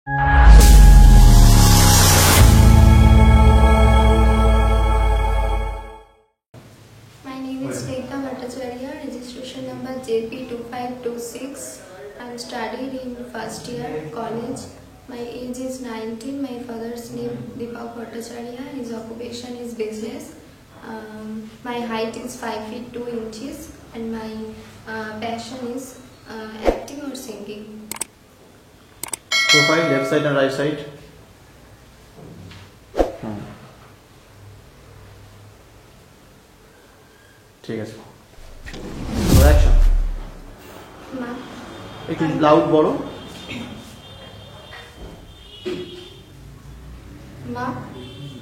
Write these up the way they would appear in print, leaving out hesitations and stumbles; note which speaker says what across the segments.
Speaker 1: My name is Sneha Bhattacharya, registration number JP2526. I am studied in first year college. My age is 19. My father's name Deepak Bhattacharya. His occupation is business. My height is 5 feet 2 inches and my passion is acting or singing.
Speaker 2: Profile left side and right side. ঠিক আছে action
Speaker 1: মা
Speaker 2: একটু loud বলো।
Speaker 1: মা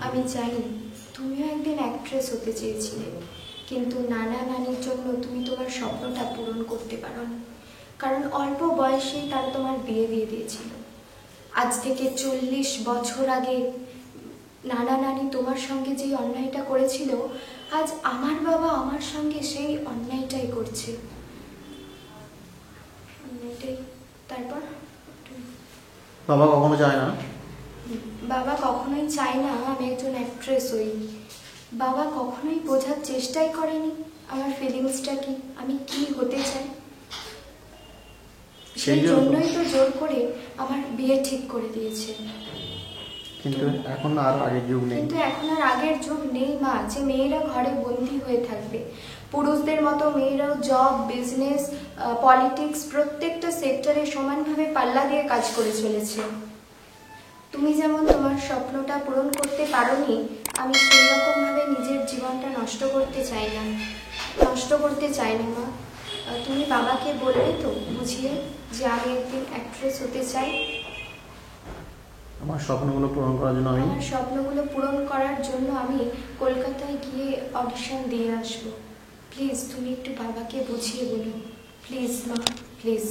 Speaker 1: আমি জানি তুমিও একদিন অ্যাক্ট্রেস হতে চেয়েছিলে, কিন্তু নানা নানির জন্য তুমি তোমার স্বপ্নটা পূরণ করতে পারোনি, কারণ অল্প বয়সেই তারা তোমার বিয়ে দিয়ে দিয়েছিল। আজ থেকে 40 বছর আগে নানা নানি তোমার সঙ্গে যেই অন্যায়টা করেছিল, আজ আমার বাবা আমার সঙ্গে সেই অন্যায়টাই করছে। তারপর
Speaker 2: বাবা কখনো চায় না,
Speaker 1: বাবা কখনোই চায় না আমি একজন অ্যাক্ট্রেস হই। বাবা কখনোই বোঝার চেষ্টাই করেনি আমার ফিলিংসটা কি, আমি কি হতে চাই। সেই জন্যই তো জোর করে আমার বিয়ে ঠিক করে দিয়েছে।
Speaker 2: কিন্তু এখন আর আগের যুগ নেই।
Speaker 1: কিন্তু এখন আর আগের যুগ নেই মা, যে মেয়েরা ঘরে বন্দী হয়ে থাকবে। পুরুষদের মতো মেয়েরাও জব, বিজনেস, পলিটিক্স প্রত্যেকটা সেক্টরে সমানভাবে পাল্লা দিয়ে কাজ করে চলেছে। তুমি যেমন তোমার স্বপ্নটা পূরণ করতে পারোনি, আমি সেই রকমভাবে নিজের জীবনটা নষ্ট করতে চাই না মা। তুমি বাবাকে বললে তো বুঝিয়ে যে আমি একদিন অ্যাক্ট্রেস হতে চাই।
Speaker 2: আমার স্বপ্নগুলো পূরণ করার জন্য
Speaker 1: আমি কলকাতায় গিয়ে অডিশন দিয়ে আসবো। প্লিজ তুমি একটু বাবাকে বুঝিয়ে বলো, প্লিজ মা, প্লিজ।